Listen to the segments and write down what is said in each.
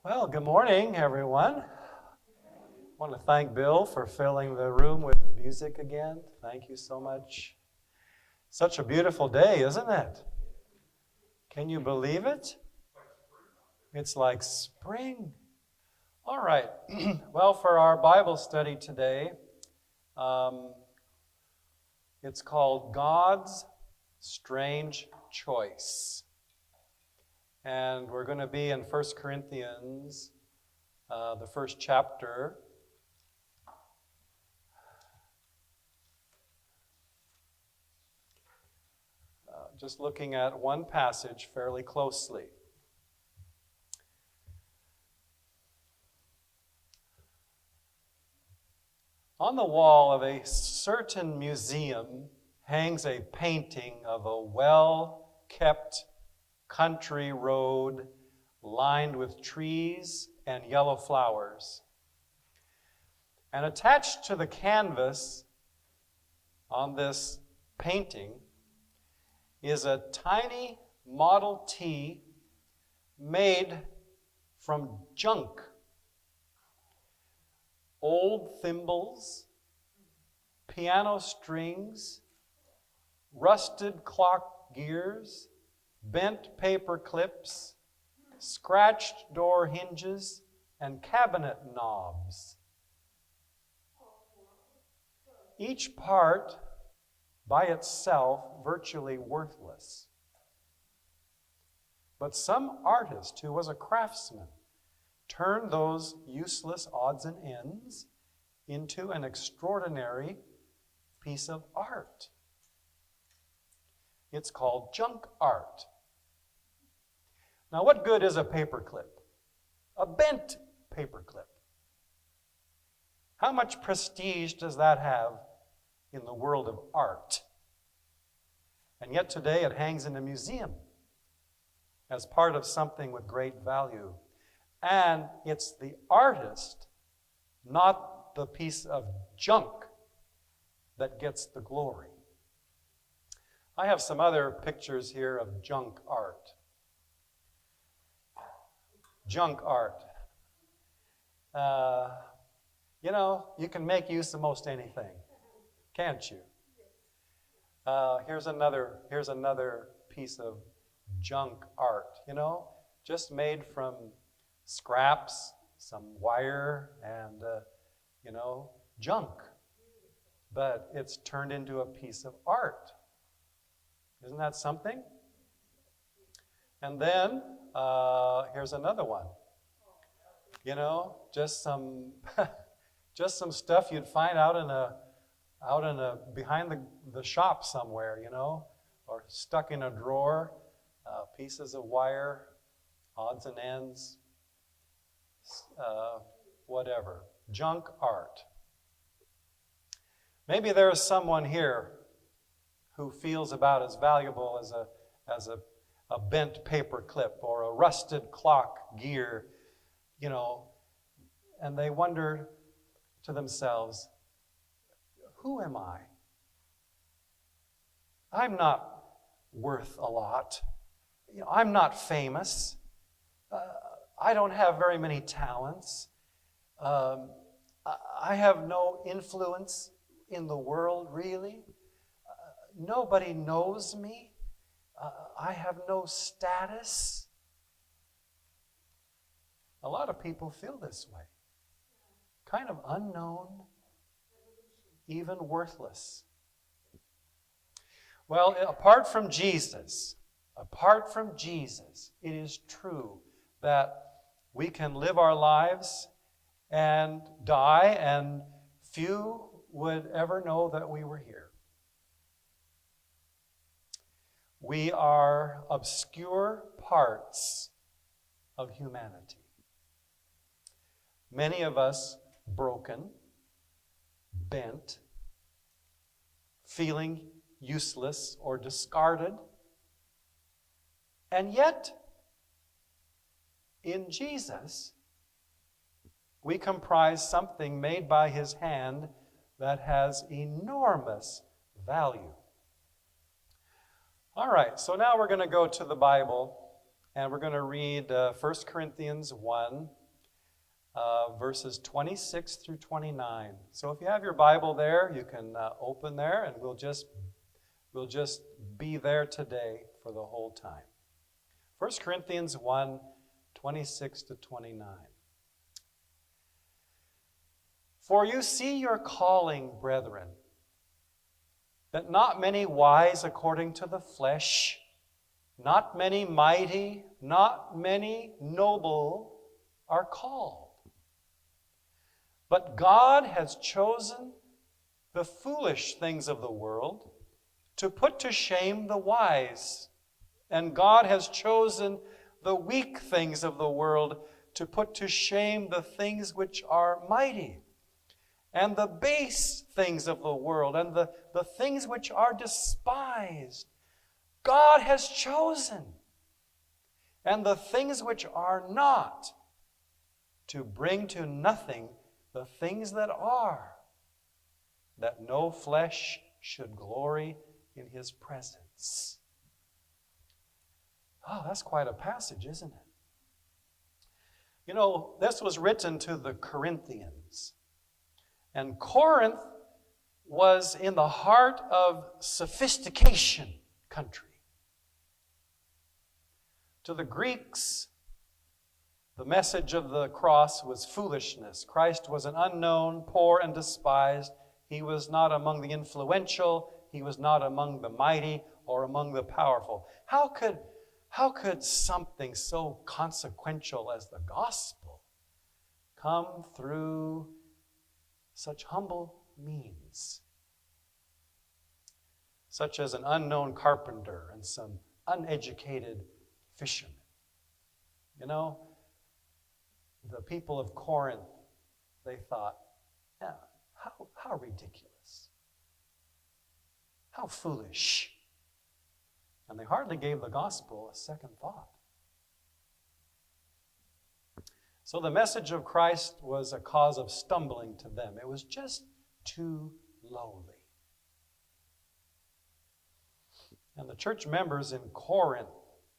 Well, good morning, everyone. I want to thank Bill for filling the room with music again. Thank you so much. Such a beautiful day, isn't it? Can you believe it? It's like spring. All right. Well, for our Bible study today, it's called God's Strange Choice. And we're going to be in 1 Corinthians, the first chapter. Just looking at one passage fairly closely. On the wall of a certain museum hangs a painting of a well-kept country road lined with trees and yellow flowers. And attached to the canvas on this painting is a tiny Model T made from junk. Old thimbles, piano strings, rusted clock gears, bent paper clips, scratched door hinges, and cabinet knobs. Each part by itself virtually worthless. But some artist who was a craftsman turned those useless odds and ends into an extraordinary piece of art. It's called junk art. Now, what good is a paperclip? A bent paperclip. How much prestige does that have in the world of art? And yet today it hangs in a museum as part of something with great value. And it's the artist, not the piece of junk, that gets the glory. I have some other pictures here of junk art. Junk art. You can make use of most anything, can't you? Here's another piece of junk art, just made from scraps, some wire, and, junk. But it's turned into a piece of art. Isn't that something? And then, here's another one. Just some stuff you'd find out in a behind the shop somewhere, or stuck in a drawer, pieces of wire, odds and ends, whatever. Junk art. Maybe there is someone here who feels about as valuable as a bent paper clip or a rusted clock gear, and they wonder to themselves, who am I? I'm not worth a lot. I'm not famous. I don't have very many talents. I have no influence in the world, really. Nobody knows me. I have no status. A lot of people feel this way. Kind of unknown, even worthless. Well, apart from Jesus, it is true that we can live our lives and die, and few would ever know that we were here. We are obscure parts of humanity. Many of us broken, bent, feeling useless or discarded. And yet, in Jesus, we comprise something made by His hand that has enormous value. All right, so now we're going to go to the Bible, and we're going to read 1 Corinthians 1, verses 26 through 29. So if you have your Bible there, you can open there, and we'll just be there today for the whole time. 1 Corinthians 1, 26 to 29. For you see your calling, brethren, that not many wise according to the flesh, not many mighty, not many noble are called. But God has chosen the foolish things of the world to put to shame the wise. And God has chosen the weak things of the world to put to shame the things which are mighty. And the base things of the world and the things which are despised, God has chosen. And the things which are not, to bring to nothing the things that are, that no flesh should glory in his presence. Oh, that's quite a passage, isn't it? You know, this was written to the Corinthians. And Corinth was in the heart of sophistication country. To the Greeks, the message of the cross was foolishness. Christ was an unknown, poor, and despised. He was not among the influential. He was not among the mighty or among the powerful. How could something so consequential as the gospel come through such humble means, such as an unknown carpenter and some uneducated fishermen? You know, the people of Corinth, they thought, yeah, how ridiculous, how foolish. And they hardly gave the gospel a second thought. So the message of Christ was a cause of stumbling to them. It was just too lowly. And the church members in Corinth,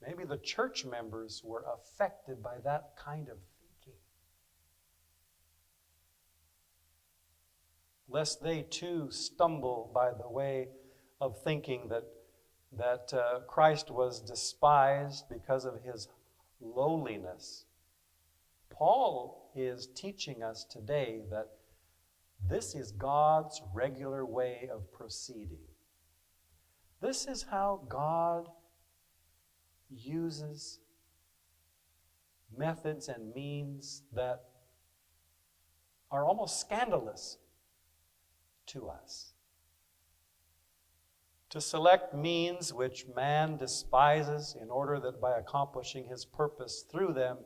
maybe the church members were affected by that kind of thinking. Lest they too stumble by the way of thinking that Christ was despised because of his lowliness. Paul is teaching us today that this is God's regular way of proceeding. This is how God uses methods and means that are almost scandalous to us. To select means which man despises in order that by accomplishing his purpose through them,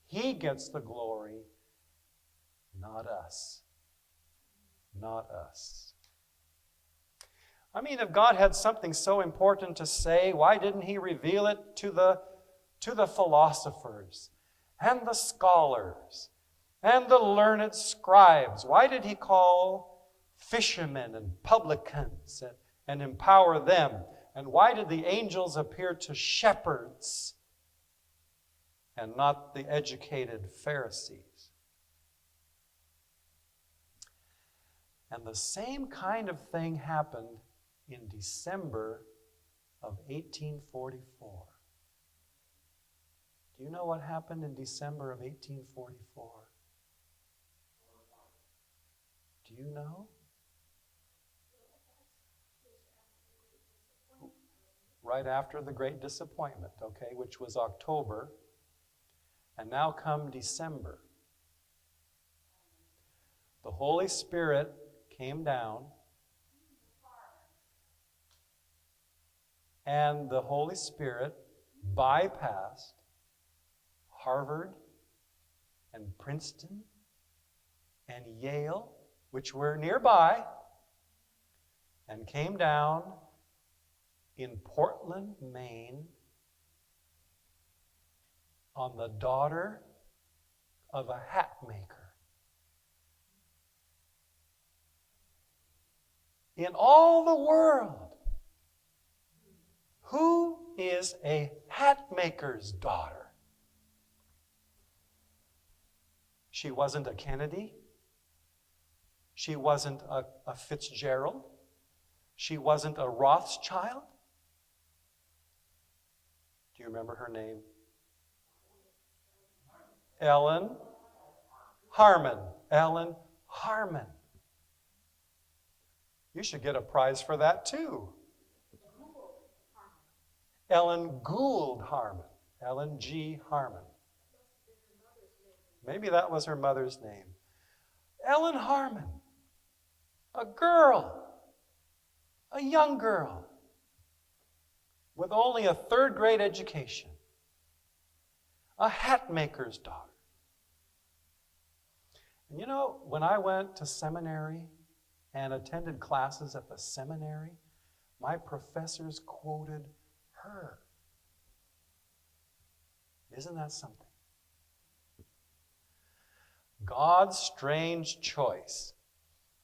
he gets the glory, not us. Not us. I mean, if God had something so important to say, why didn't he reveal it to the philosophers and the scholars and the learned scribes? Why did he call fishermen and publicans and empower them? And why did the angels appear to shepherds and not the educated Pharisees? And the same kind of thing happened in December of 1844. Do you know what happened in December of 1844? Do you know? Right after the Great Disappointment, okay, which was October. And now come December. The Holy Spirit came down, and the Holy Spirit bypassed Harvard and Princeton and Yale, which were nearby, and came down in Portland, Maine, on the daughter of a hat maker. In all the world, who is a hat maker's daughter? She wasn't a Kennedy. She wasn't a Fitzgerald. She wasn't a Rothschild. Do you remember her name? Ellen Harmon. Ellen Harmon. You should get a prize for that too. Ellen Gould Harmon. Ellen G. Harmon. Maybe that was her mother's name. Ellen Harmon. A girl. A young girl. With only a third-grade education. A hat maker's daughter. And you know, when I went to seminary and attended classes at the seminary, my professors quoted her. Isn't that something? God's strange choice.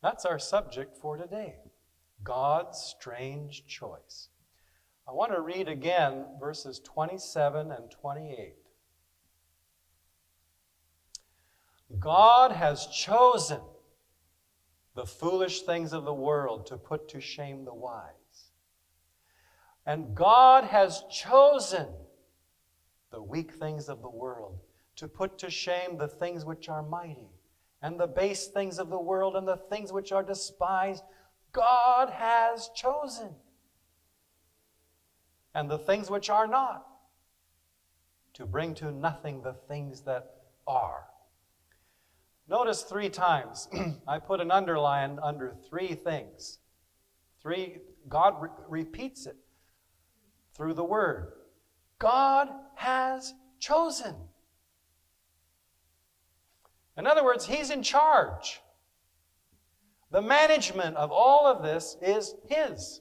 That's our subject for today. God's strange choice. I want to read again verses 27 and 28. God has chosen the foolish things of the world to put to shame the wise. And God has chosen the weak things of the world to put to shame the things which are mighty, and the base things of the world and the things which are despised. God has chosen. And the things which are not, to bring to nothing the things that are. Notice 3 times, I put an underline under 3 things. God repeats it through the Word. God has chosen. In other words, He's in charge. The management of all of this is His.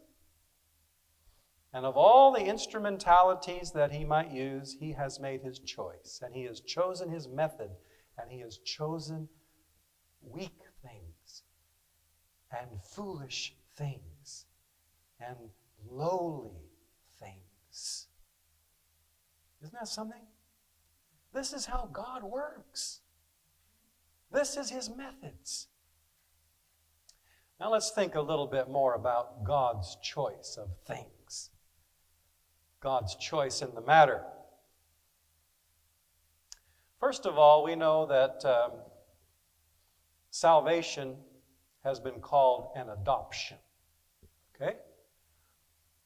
And of all the instrumentalities that He might use, He has made His choice. And He has chosen His method. And He has chosen weak things and foolish things and lowly things. Isn't that something? This is how God works. This is His methods. Now let's think a little bit more about God's choice of things. God's choice in the matter. First of all, we know that salvation has been called an adoption. Okay?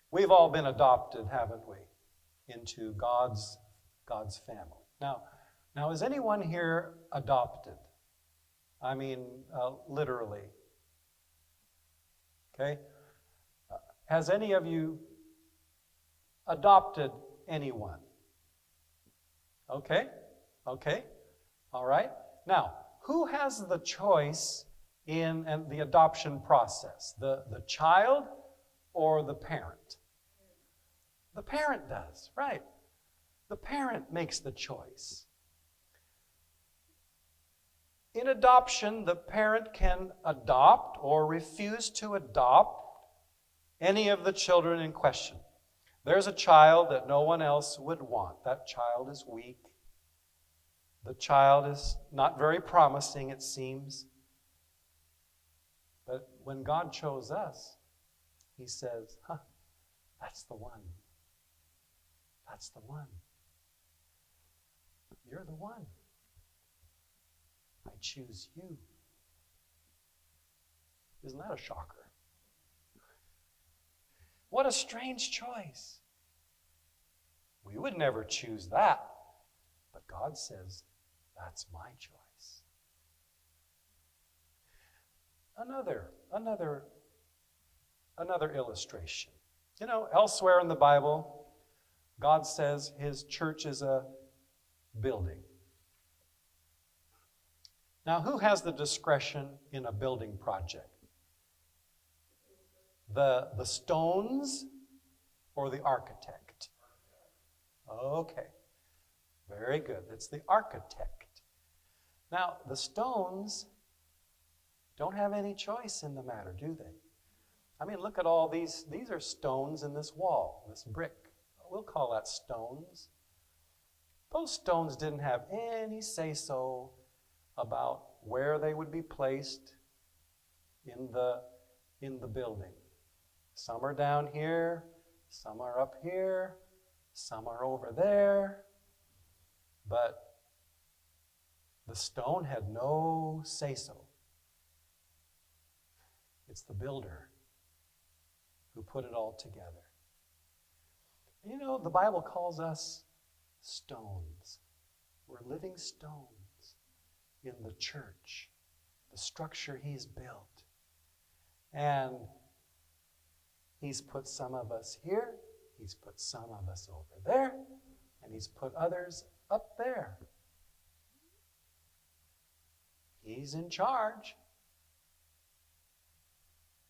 We've all been adopted, haven't we, into God's family. Now, is anyone here adopted? I mean, literally. Okay? Has any of you adopted anyone? Okay? Okay? All right? Now, who has the choice in the adoption process? The child or the parent? The parent does, right. The parent makes the choice. In adoption, the parent can adopt or refuse to adopt any of the children in question. There's a child that no one else would want. That child is weak. The child is not very promising, it seems. But when God chose us, He says, that's the one. That's the one. You're the one. I choose you. Isn't that a shocker? What a strange choice. We would never choose that. But God says, that's my choice. Another illustration. You know, elsewhere in the Bible, God says His church is a building. Now, who has the discretion in a building project? The stones or the architect? Okay. Very good. It's the architect. Now, the stones don't have any choice in the matter, do they? I mean, look at all these. These are stones in this wall, this brick. We'll call that stones. Those stones didn't have any say-so about where they would be placed in the building. Some are down here, some are up here, some are over there, but the stone had no say-so. It's the builder who put it all together. You know, the Bible calls us stones. We're living stones in the church, the structure He's built. And He's put some of us here, He's put some of us over there, and He's put others up there. He's in charge.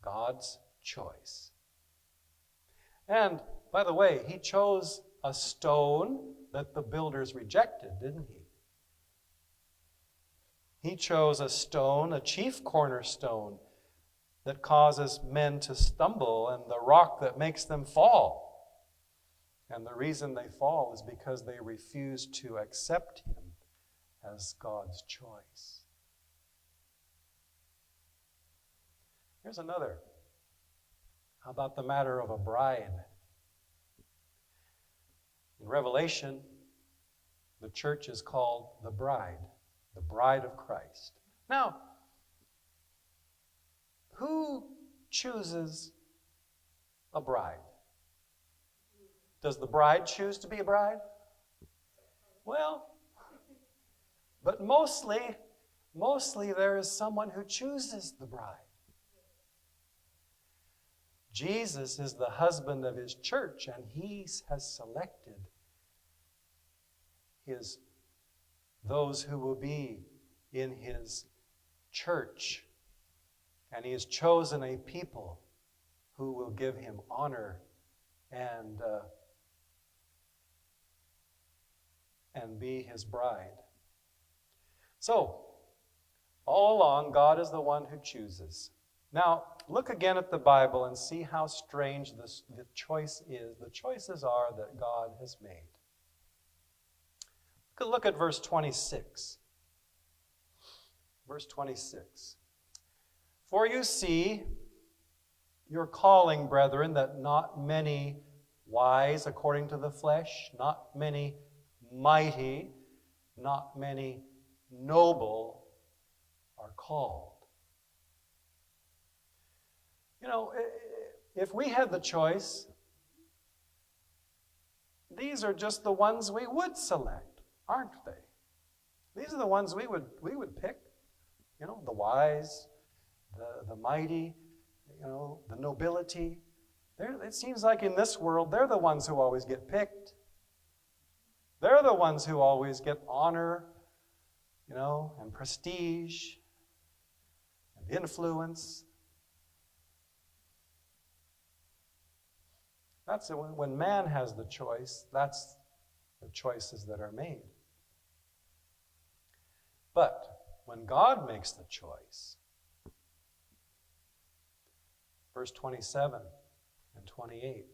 God's choice. And, by the way, He chose a stone that the builders rejected, didn't He? He chose a stone, a chief cornerstone, that causes men to stumble, and the rock that makes them fall. And the reason they fall is because they refuse to accept Him as God's choice. Here's another. How about the matter of a bride? In Revelation, the church is called the bride of Christ. Now, who chooses a bride? Does the bride choose to be a bride? Well, but mostly there is someone who chooses the bride. Jesus is the husband of His church, and He has selected those who will be in His church. And He has chosen a people who will give Him honor and be His bride. So, all along, God is the one who chooses. Now, look again at the Bible and see how strange the choice is. The choices are that God has made. Look at verse 26. Verse 26. For you see your calling, brethren, that not many wise according to the flesh, not many mighty, not many noble are called. You know, if we had the choice, these are just the ones we would select, aren't they? These are the ones we would pick. You know, the wise, the mighty, you know, the nobility. It seems like in this world, they're the ones who always get picked. They're the ones who always get honor, you know, and prestige, and influence. That's when man has the choice, that's the choices that are made. But when God makes the choice, verse 27 and 28,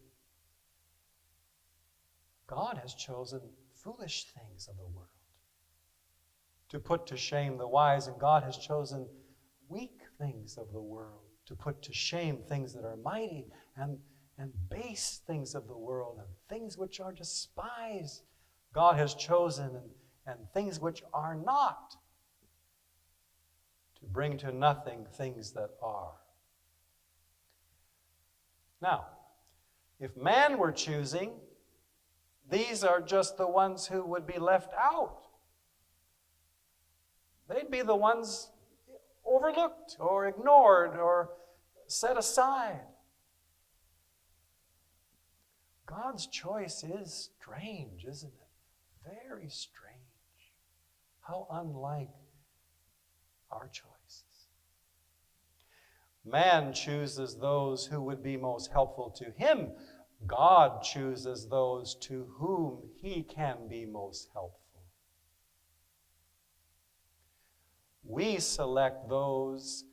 God has chosen foolish things of the world to put to shame the wise, and God has chosen weak things of the world to put to shame things that are mighty, and base things of the world, and things which are despised. God has chosen, and things which are not, to bring to nothing things that are. Now, if man were choosing, these are just the ones who would be left out. They'd be the ones overlooked or ignored or set aside. God's choice is strange, isn't it? Very strange. How unlike our choices. Man chooses those who would be most helpful to him. God chooses those to whom he can be most helpful. We select those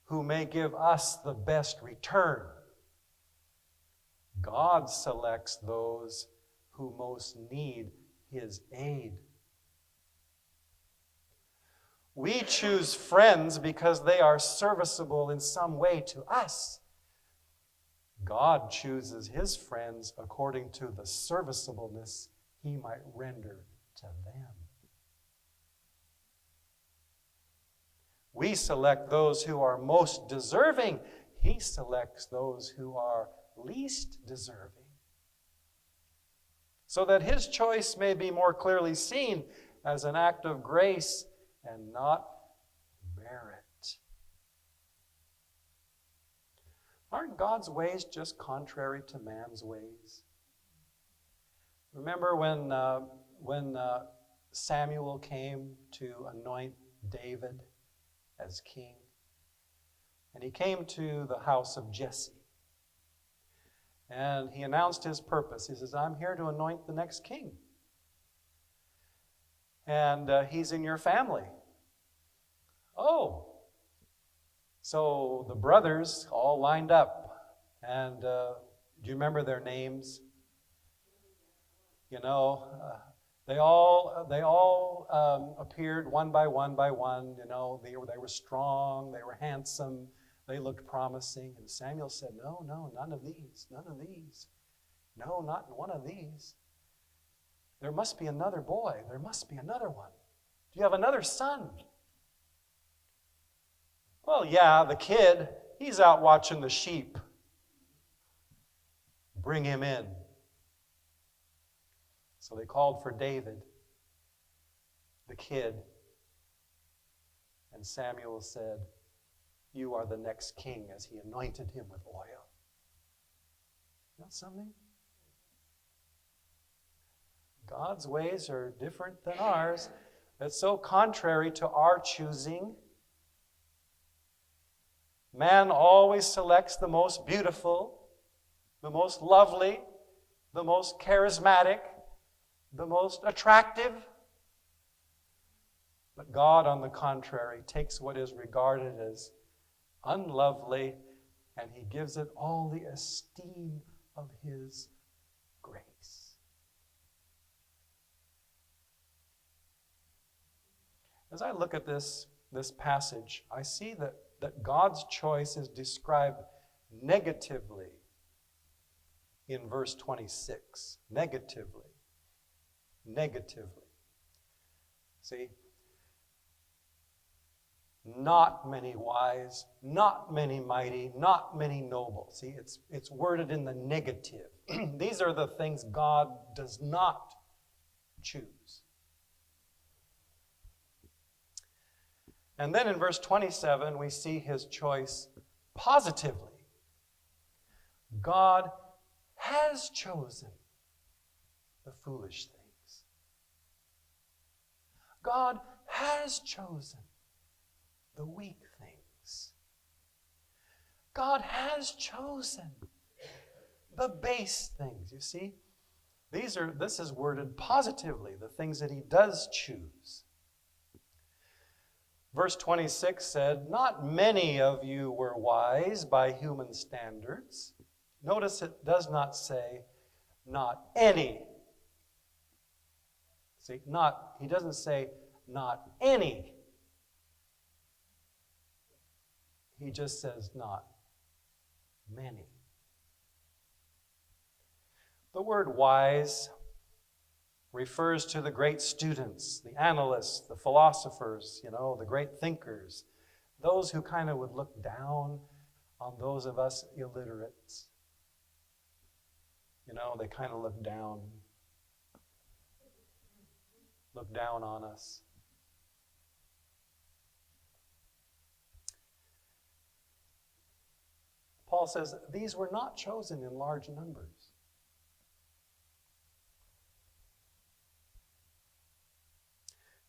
who may give us the best return. God selects those who most need his aid. We choose friends because they are serviceable in some way to us. God chooses his friends according to the serviceableness he might render to them. We select those who are most deserving. He selects those who are least deserving, so that his choice may be more clearly seen as an act of grace and not merit. Aren't God's ways just contrary to man's ways? Remember when Samuel came to anoint David as king? And he came to the house of Jesse. And he announced his purpose. He says, I'm here to anoint the next king. And he's in your family. Oh. So the brothers all lined up. And do you remember their names? You know, they all appeared one by one by one. You know, they were strong, they were handsome, they looked promising. And Samuel said, no, none of these. No, not one of these. There must be another boy. There must be another one. Do you have another son? Well, yeah, the kid, he's out watching the sheep. Bring him in. So they called for David, the kid. And Samuel said, you are the next king, as he anointed him with oil. Isn't that something? God's ways are different than ours. It's so contrary to our choosing. Man always selects the most beautiful, the most lovely, the most charismatic, the most attractive. But God, on the contrary, takes what is regarded as unlovely and he gives it all the esteem of his grace. As I look at this passage, I see that God's choice is described negatively in verse 26. Negatively. See? Not many wise, not many mighty, not many noble. See, it's worded in the negative. These are the things God does not choose. And then in verse 27, we see his choice positively. God has chosen the foolish things. God has chosen the weak things. God has chosen the base things. You see, this is worded positively, the things that he does choose. Verse 26 said, not many of you were wise by human standards. Notice it does not say, not any. See, he doesn't say, not any. He just says, not many. The word wise refers to the great students, the analysts, the philosophers, the great thinkers, those who kind of would look down on those of us illiterates. They kind of look down on us. Paul says these were not chosen in large numbers.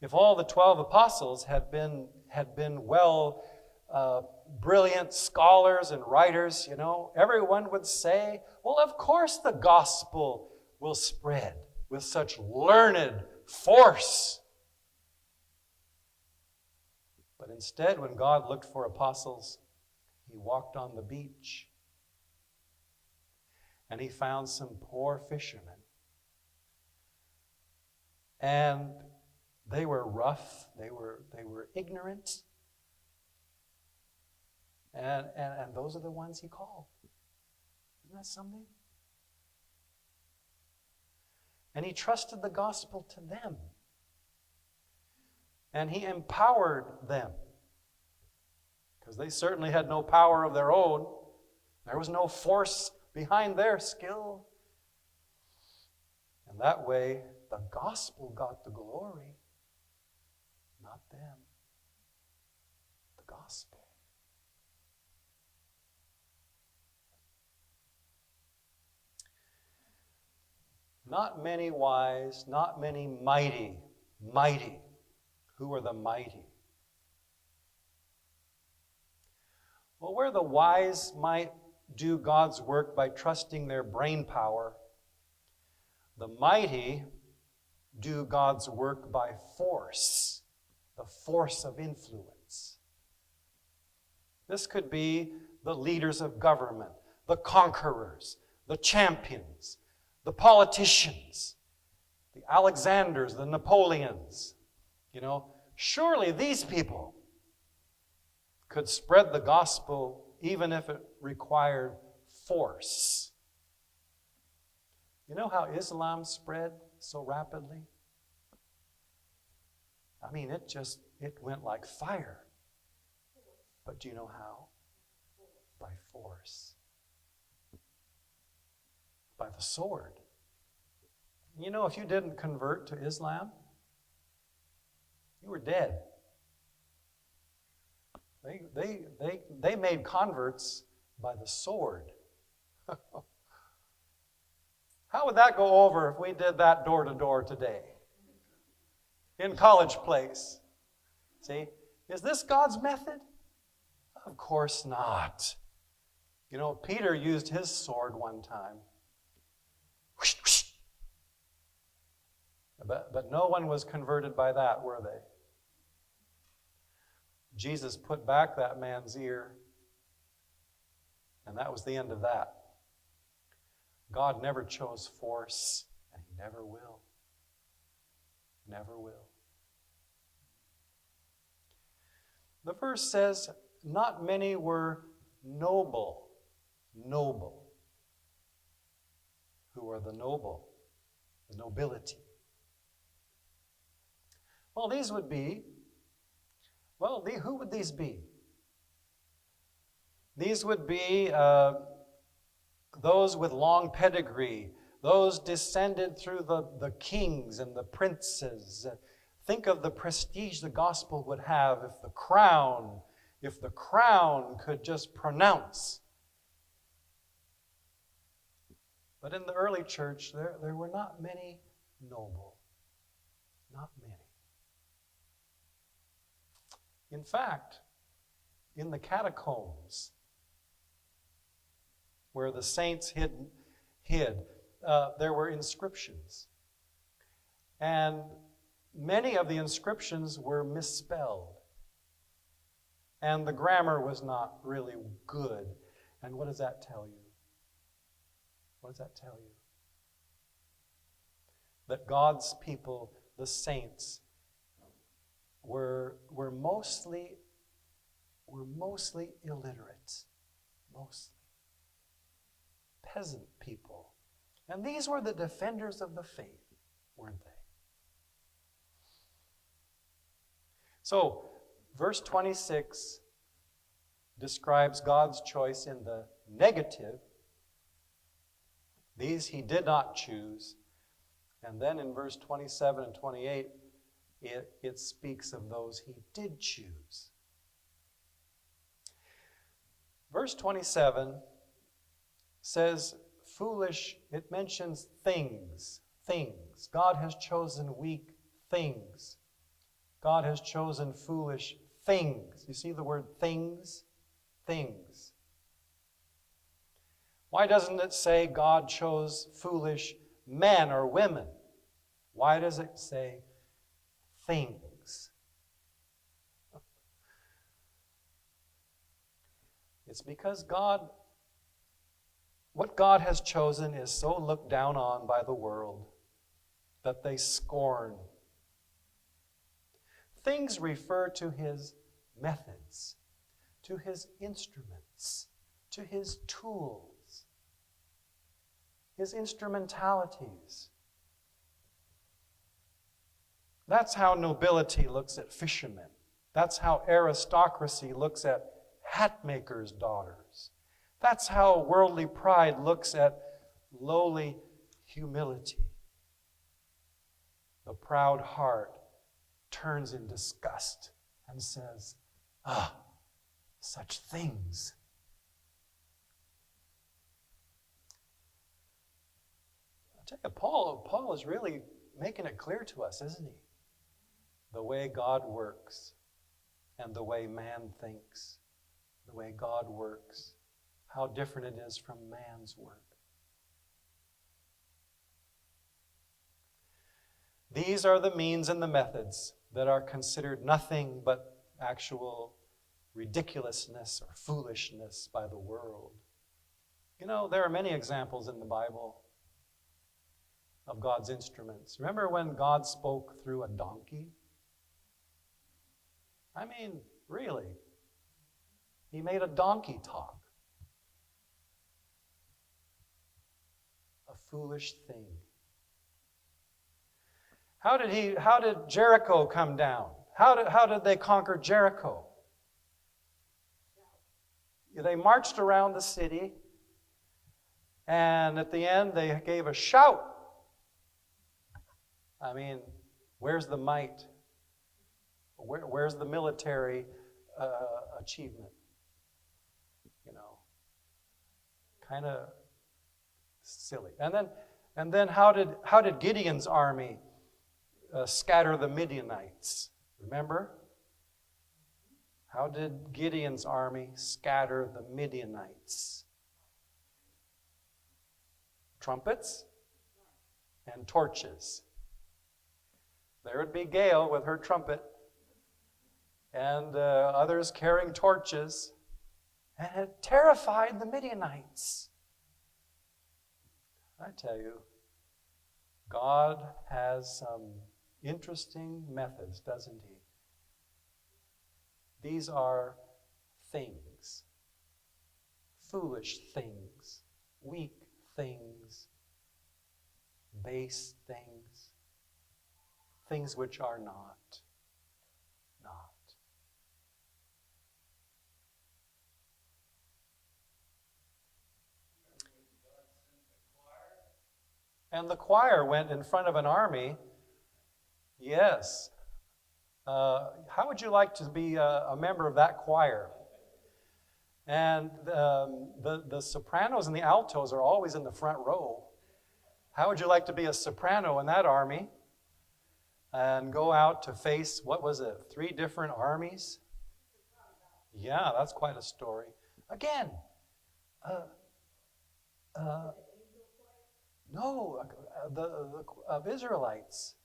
If all the 12 apostles had been brilliant scholars and writers, everyone would say, well, of course the gospel will spread with such learned force. But instead, when God looked for apostles, he walked on the beach and he found some poor fishermen. And They were rough. They were ignorant. And those are the ones he called. Isn't that something? And he trusted the gospel to them. And he empowered them. Because they certainly had no power of their own. There was no force behind their skill. And that way, the gospel got the glory, not them. The gospel. Not many wise, not many mighty. Mighty. Who are the mighty? Well, where the wise might do God's work by trusting their brain power, the mighty do God's work by force, the force of influence. This could be the leaders of government, the conquerors, the champions, the politicians, the Alexanders, the Napoleons. Surely these people could spread the gospel even if it required force. You know how Islam spread so rapidly? I mean, it went like fire. But do you know how? By force. By the sword. If you didn't convert to Islam, you were dead. They made converts by the sword. How would that go over if we did that door to door today? In College Place. See? Is this God's method? Of course not. Peter used his sword one time. But no one was converted by that, were they? Jesus put back that man's ear, and that was the end of that. God never chose force, and he never will. Never will. The verse says, not many were noble. Noble. Who are the noble? The nobility. Well, these would be, who would these be? These would be those with long pedigree, those descended through the kings and the princes. Think of the prestige the gospel would have if the crown could just pronounce. But in the early church, there were not many noble. Not many. In fact, in the catacombs, where the saints hid, there were inscriptions. And many of the inscriptions were misspelled. And the grammar was not really good. And what does that tell you? What does that tell you? That God's people, the saints, were mostly illiterate. Mostly. Peasant people. And these were the defenders of the faith, weren't they? So, verse 26 describes God's choice in the negative. These he did not choose. And then in verse 27 and 28, it speaks of those he did choose. Verse 27 says, foolish, it mentions things. Things. God has chosen weak things. God has chosen foolish things. You see the word things? Things. Why doesn't it say God chose foolish men or women? Why does it say things? It's because what God has chosen is so looked down on by the world that they scorn Things refer to his methods, to his instruments, to his tools, his instrumentalities. That's how nobility looks at fishermen. That's how aristocracy looks at hatmakers' daughters. That's how worldly pride looks at lowly humility. The proud heart turns in disgust and says, such things. I tell you, Paul is really making it clear to us, isn't he? The way God works and the way man thinks, the way God works, how different it is from man's work. These are the means and the methods that are considered nothing but actual ridiculousness or foolishness by the world. You know, there are many examples in the Bible of God's instruments. Remember when God spoke through a donkey? I mean, really. He made a donkey talk. A foolish thing. How did Jericho come down? How did they conquer Jericho? They marched around the city, and at the end they gave a shout. I mean, where's the might? Where's the military achievement? You know, kind of silly. And then how did Gideon's army scatter the Midianites? Remember? How did Gideon's army scatter the Midianites? Trumpets and torches. There would be Gail with her trumpet and others carrying torches, and it terrified the Midianites. I tell you, God has some interesting methods, doesn't he? These are things, foolish things, weak things, base things, things which are not. And the choir went in front of an army. Yes. How would you like to be a member of that choir? And the sopranos and the altos are always in the front row. How would you like to be a soprano in that army and go out to face, 3 different armies? Yeah, that's quite a story. Again, no, of Israelites,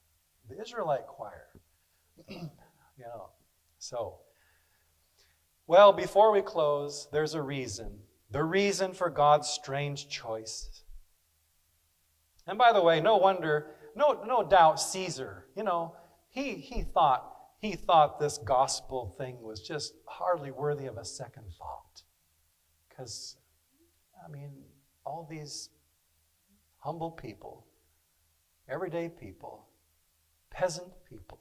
the Israelite choir. Well, before we close, there's a reason. The reason for God's strange choice. And by the way, no doubt Caesar, he thought this gospel thing was just hardly worthy of a second thought. Because, all these humble people, everyday people, peasant people,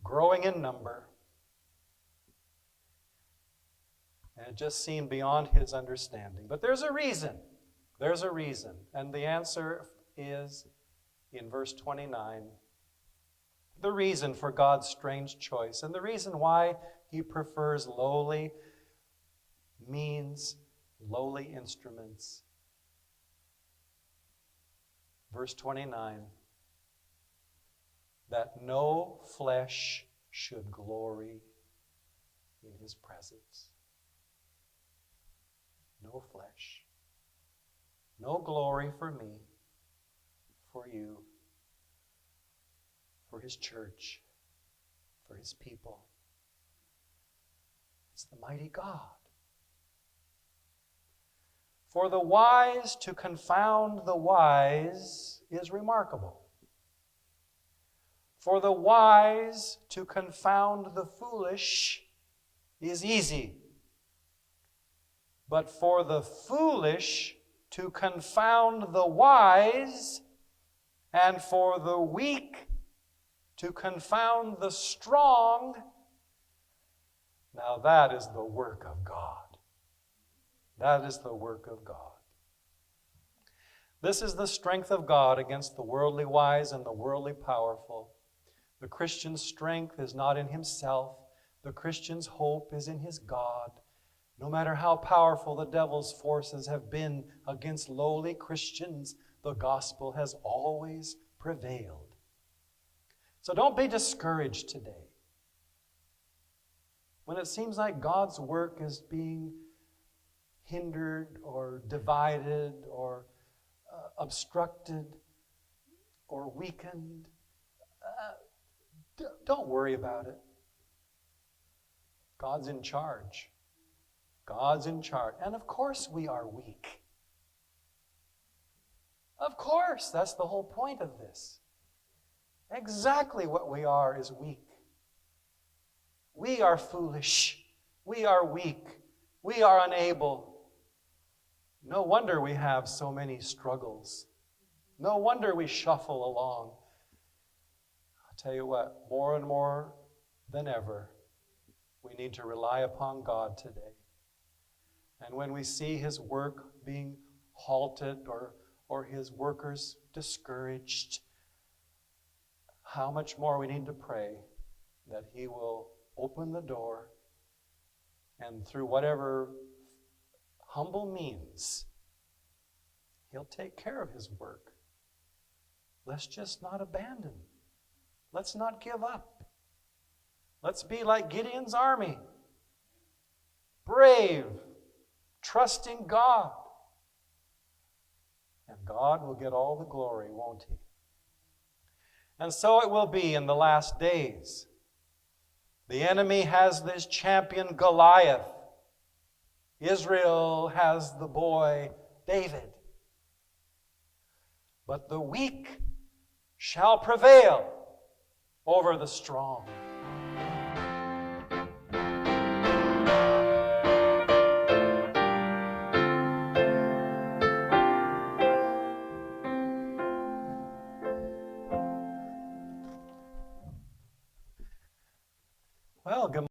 growing in number, and it just seemed beyond his understanding. But there's a reason. There's a reason. And the answer is in verse 29. The reason for God's strange choice, and the reason why he prefers lowly means, lowly instruments. Verse 29, that no flesh should glory in his presence. No flesh. No glory for me, for you, for his church, for his people. It's the mighty God. For the wise to confound the wise is remarkable. For the wise to confound the foolish is easy, but for the foolish to confound the wise, and for the weak to confound the strong, now that is the work of God. That is the work of God. This is the strength of God against the worldly wise and the worldly powerful. The Christian's strength is not in himself. The Christian's hope is in his God. No matter how powerful the devil's forces have been against lowly Christians, the gospel has always prevailed. So don't be discouraged today. When it seems like God's work is being hindered or divided or obstructed or weakened, don't worry about it. God's in charge. God's in charge. And of course we are weak. Of course, that's the whole point of this. Exactly what we are is weak. We are foolish. We are weak. We are unable. No wonder we have so many struggles. No wonder we shuffle along. I'll tell you what, more and more than ever, we need to rely upon God today. And when we see His work being halted or His workers discouraged, how much more we need to pray that He will open the door and through whatever humble means, He'll take care of His work. Let's just not abandon. Let's not give up. Let's be like Gideon's army. Brave, trusting God. And God will get all the glory, won't He? And so it will be in the last days. The enemy has this champion Goliath. Israel has the boy David. But the weak shall prevail over the strong. Well, good